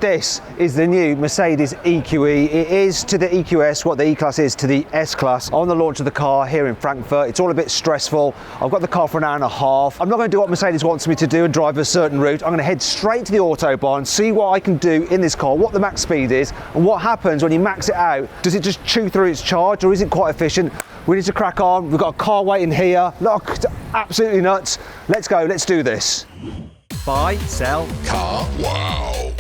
This is the new Mercedes EQE. It is to the EQS what the E-Class is to the S-Class. On the launch of the car here in Frankfurt, it's all a bit stressful. I've got the car for an hour and a half. I'm not going to do what Mercedes wants me to do and drive a certain route. I'm going to head straight to the Autobahn, see what I can do in this car, what the max speed is, and what happens when you max it out. Does it just chew through its charge, or is it quite efficient? We need to crack on. We've got a car waiting here. Look, it's absolutely nuts. Let's go, let's do this. Buy, sell, car, wow.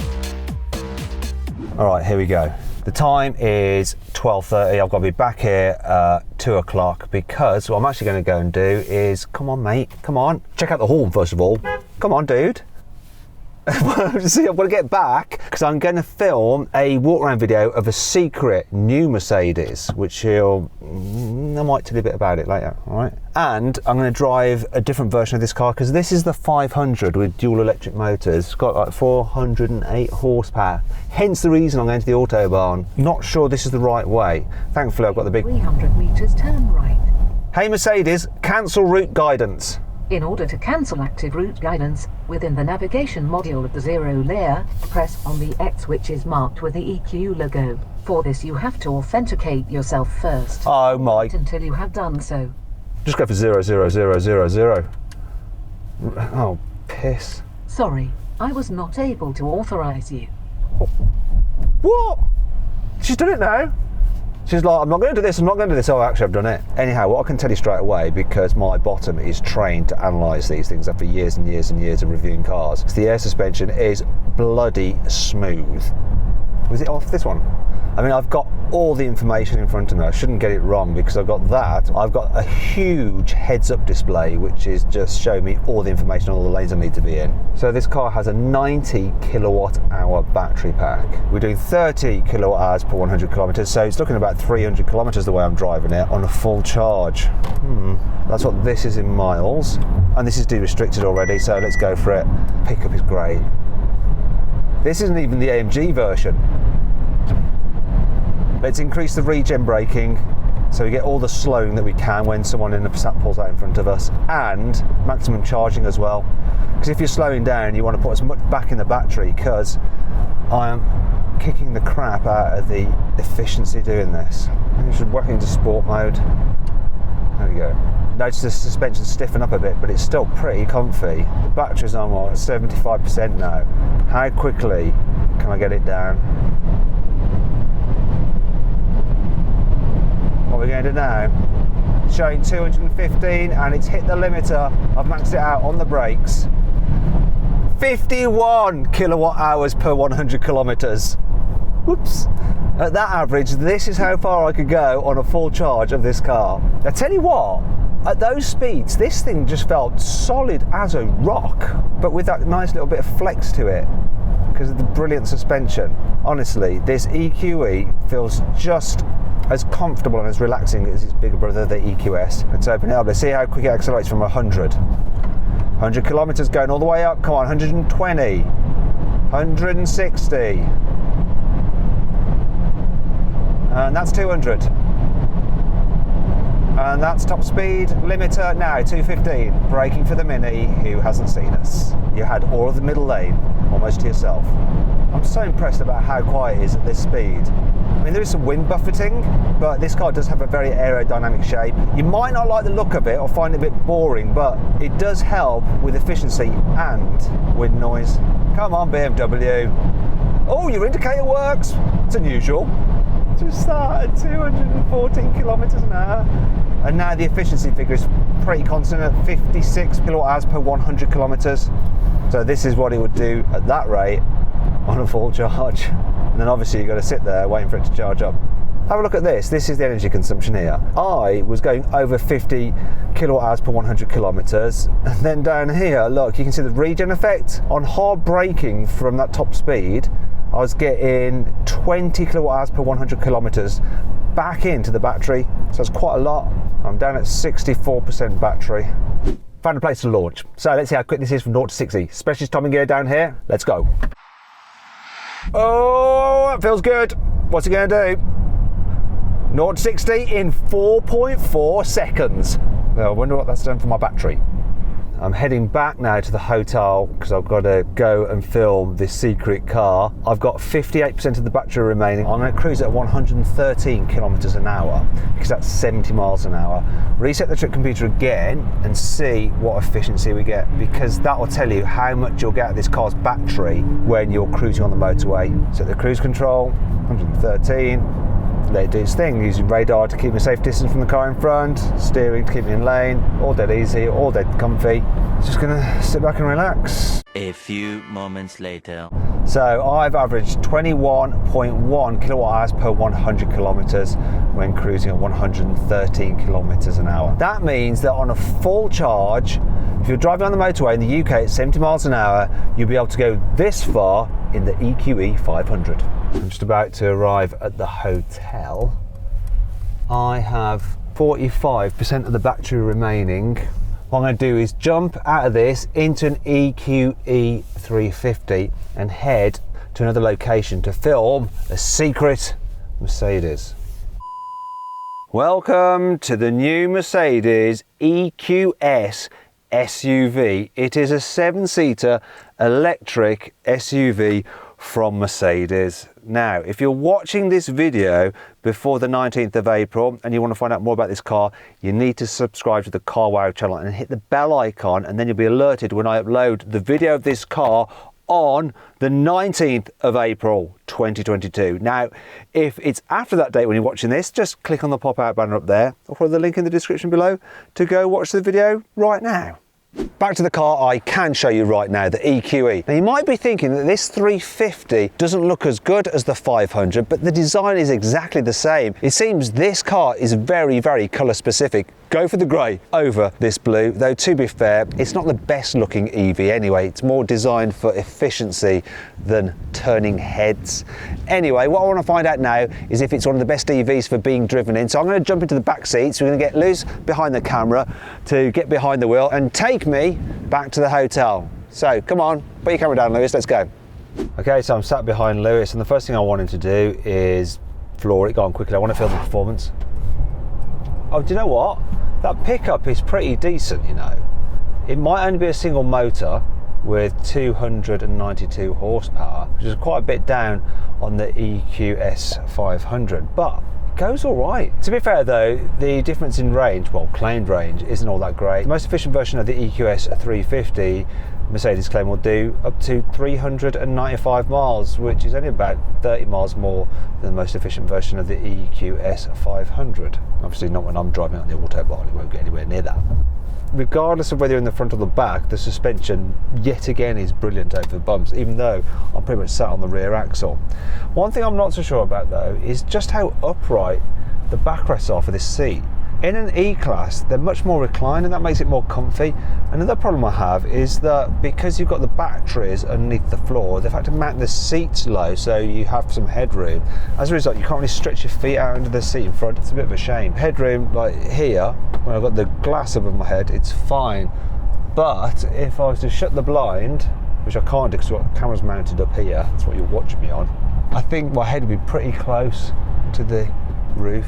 All right, here we go. The time is 12:30. I've got to be back here at 2 o'clock because what I'm actually going to go and do is, come on, mate, come on. Check out the horn, first of all. Come on, dude. See, I've got to get back because I'm going to film a walk around video of a secret new Mercedes, which I might tell you a bit about it later, all right? And I'm going to drive a different version of this car because this is the 500 with dual electric motors. It's got like 408 horsepower. Hence the reason I'm going to the Autobahn. Not sure this is the right way. Thankfully, I've got the big 300 meters, turn right. Hey Mercedes, cancel route guidance. In order to cancel active route guidance, within the navigation module of the 0 layer, press on the X which is marked with the EQ logo. For this you have to authenticate yourself first. Oh my. Wait until you have done so. Just go for 00000. Oh, piss. Sorry, I was not able to authorize you. What? She's done it now. She's like, I'm not going to do this, I'm not going to do this. Oh, actually, I've done it. Anyhow, what I can tell you straight away, because my bottom is trained to analyse these things after years and years and years of reviewing cars, is the air suspension is bloody smooth. Was it off this one? I mean, I've got all the information in front of me. I shouldn't get it wrong because I've got that. I've got a huge heads-up display which is just showing me all the information, all the lanes I need to be in. So this car has a 90 kilowatt hour battery pack. We're doing 30 kilowatt hours per 100 kilometers, so it's looking about 300 kilometers the way I'm driving it on a full charge. That's what this is in miles, and this is de-restricted already, so let's go for it. Pickup is great. This isn't even the AMG version. Let's increase the regen braking so we get all the slowing that we can when someone in a Passat pulls out in front of us, and maximum charging as well. Because if you're slowing down, you want to put as much back in the battery, because I am kicking the crap out of the efficiency doing this. I should whack it into sport mode. There we go. Notice the suspension stiffen up a bit, but it's still pretty comfy. The battery's on what, 75% now. How quickly can I get it down? What we're going to do now, showing 215, and it's hit the limiter. I've maxed it out on the brakes. 51 kilowatt hours per 100 kilometers. Whoops. At that average, this is how far I could go on a full charge of this car. I tell you what, at those speeds, this thing just felt solid as a rock, but with that nice little bit of flex to it because of the brilliant suspension. Honestly, this EQE feels just as comfortable and as relaxing as its bigger brother, the EQS. Let's open it up. Let's see how quick it accelerates from 100. 100 kilometers going all the way up. Come on, 120, 160. And that's 200. And that's top speed limiter now, 215. Braking for the Mini, who hasn't seen us. You had all of the middle lane almost to yourself. I'm so impressed about how quiet it is at this speed. I mean, there is some wind buffeting, but this car does have a very aerodynamic shape. You might not like the look of it or find it a bit boring, but it does help with efficiency and wind noise. Come on, BMW. Oh, your indicator works. It's unusual. Just that at 214 kilometers an hour. And now the efficiency figure is pretty constant at 56 kilowatt hours per 100 kilometers. So this is what it would do at that rate on a full charge. And then obviously you've got to sit there waiting for it to charge up. Have a look at this. This is the energy consumption here. I was going over 50 kilowatt hours per 100 kilometers. And then down here, look, you can see the regen effect. On hard braking from that top speed, I was getting 20 kilowatt hours per 100 kilometers back into the battery. So that's quite a lot. I'm down at 64% battery. Found a place to launch. So let's see how quick this is from 0 to 60. Specialist timing gear down here. Let's go. Oh, that feels good. What's it going to do? 0 to 60 in 4.4 seconds. I wonder what that's done for my battery. I'm heading back now to the hotel because I've got to go and film this secret car. I've got 58% of the battery remaining. I'm going to cruise at 113 kilometers an hour because that's 70 miles an hour. Reset the trip computer again and see what efficiency we get, because that will tell you how much you'll get out of this car's battery when you're cruising on the motorway. So the cruise control, 113. Let it do its thing, using radar to keep me a safe distance from the car in front, steering to keep me in lane, all dead easy, all dead comfy. Just gonna sit back and relax. A few moments later. So I've averaged 21.1 kilowatt hours per 100 kilometers when cruising at 113 kilometers an hour. That means that on a full charge, if you're driving on the motorway in the UK at 70 miles an hour, you'll be able to go this far in the EQE 500. I'm just about to arrive at the hotel. I have 45% of the battery remaining. What I'm going to do is jump out of this into an EQE 350 and head to another location to film a secret Mercedes. Welcome to the new Mercedes EQS SUV. It is a 7-seater electric SUV from Mercedes. Now, if you're watching this video before the 19th of April and you want to find out more about this car, you need to subscribe to the Car Wow channel and hit the bell icon, and then you'll be alerted when I upload the video of this car on the 19th of April 2022. Now, if it's after that date when you're watching this, just click on the pop-out banner up there or follow the link in the description below to go watch the video right now. Back to the car I can show you right now, the EQE. Now you might be thinking that this 350 doesn't look as good as the 500, but the design is exactly the same. It seems this car is very, very colour specific. Go for the grey over this blue, though to be fair, it's not the best looking EV anyway. It's more designed for efficiency than turning heads. Anyway, what I want to find out now is if it's one of the best EVs for being driven in. So I'm going to jump into the back seat. So we're going to get loose behind the camera to get behind the wheel and take me back to the hotel. So come on, put your camera down, Lewis, let's go. Okay, so I'm sat behind Lewis, and the first thing I wanted to do is floor it. Go on quickly, I want to feel the performance. Oh, do you know what? That pickup is pretty decent, you know. It might only be a single motor with 292 horsepower, which is quite a bit down on the EQS 500, but it goes all right. To be fair though, the difference in range, well, claimed range, isn't all that great. The most efficient version of the EQS 350, Mercedes claim, will do up to 395 miles, which is only about 30 miles more than the most efficient version of the EQS 500. Obviously not when I'm driving on the autobahn, it won't get anywhere near that. Regardless of whether you're in the front or the back, the suspension yet again is brilliant over the bumps, even though I'm pretty much sat on the rear axle. One thing I'm not so sure about though is just how upright the backrests are for this seat. In an E-Class, they're much more reclined and that makes it more comfy. Another problem I have is that because you've got the batteries underneath the floor, they've had to mount the seats low so you have some headroom. As a result, you can't really stretch your feet out under the seat in front. It's a bit of a shame. Headroom, like here, when I've got the glass above my head, it's fine. But if I was to shut the blind, which I can't do because the camera's mounted up here, that's what you're watching me on, I think my head would be pretty close to the roof.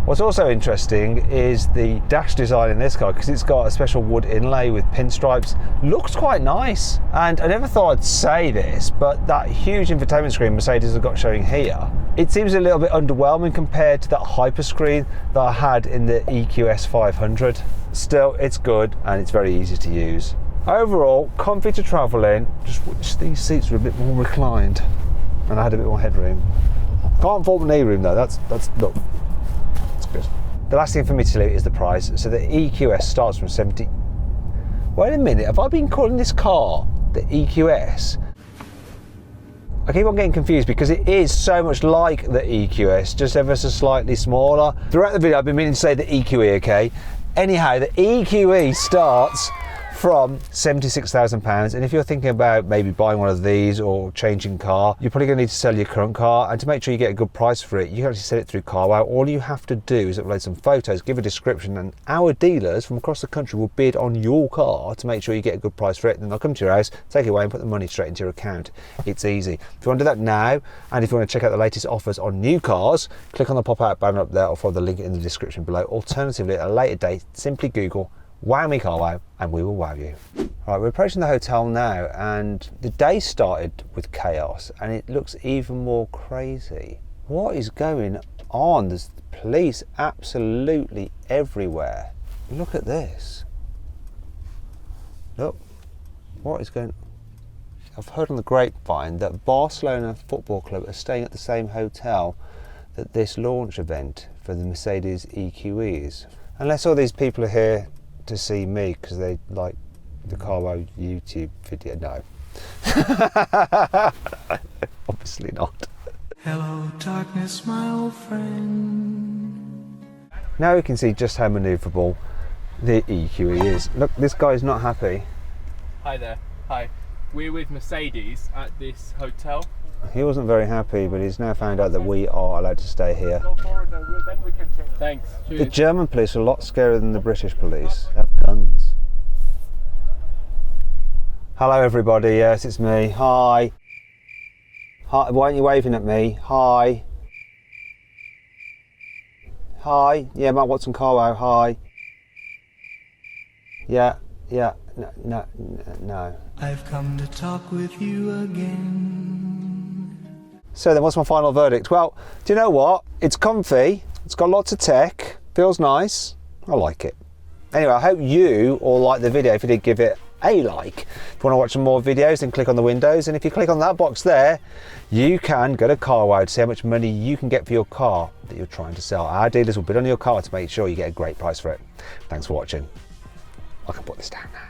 What's also interesting is the dash design in this car, because it's got a special wood inlay with pinstripes. Looks quite nice, and I never thought I'd say this, but that huge infotainment screen Mercedes have got showing here, it seems a little bit underwhelming compared to that hyper screen that I had in the EQS 500. Still, it's good and it's very easy to use. Overall, comfy to travel in, just wish these seats were a bit more reclined and I had a bit more headroom. Can't fault the knee room though, look. Good. The last thing for me to tell you is the price. So the EQS starts from 70. Wait a minute, have I been calling this car the EQS? I keep on getting confused because it is so much like the EQS, just ever so slightly smaller. Throughout the video I've been meaning to say the EQE, okay? Anyhow, the EQE starts from £76,000, and if you're thinking about maybe buying one of these or changing car, you're probably going to need to sell your current car, and to make sure you get a good price for it, you can actually sell it through CarWow. All you have to do is upload some photos, give a description, and our dealers from across the country will bid on your car to make sure you get a good price for it. Then they'll come to your house, take it away and put the money straight into your account. It's easy. If you want to do that now, and if you want to check out the latest offers on new cars, click on the pop-out banner up there or follow the link in the description below. Alternatively, at a later date, simply Google Wow me car wow, and we will wow you. Right, we're approaching the hotel now, and the day started with chaos, and it looks even more crazy. What is going on? There's police absolutely everywhere. Look at this. Look, what is going on? I've heard on the grapevine that Barcelona Football Club are staying at the same hotel that this launch event for the Mercedes EQE is. Unless all these people are here to see me because they like the Carwo YouTube video. No. Obviously not. Hello darkness, my old friend. Now we can see just how manoeuvrable the EQE is. Look, this guy's not happy. Hi there. Hi. We're with Mercedes at this hotel. He wasn't very happy, but he's now found out that we are allowed to stay here. Go forward, then we can change. Thanks. The Cheers. German police are a lot scarier than the British police. They have guns. Hello everybody, yes it's me. Hi. Hi, why aren't you waving at me? Hi. Hi. Yeah, Matt Watson Carwo, hi. Yeah, no. I've come to talk with you again. So then what's my final verdict? Well, do you know what? It's comfy, it's got lots of tech, feels nice, I like it. Anyway, I hope you all liked the video. If you did, give it a like. If you want to watch some more videos, then click on the windows, and if you click on that box there, you can go to Carwow to see how much money you can get for your car that you're trying to sell. Our dealers will bid on your car to make sure you get a great price for it. Thanks for watching. I can put this down now.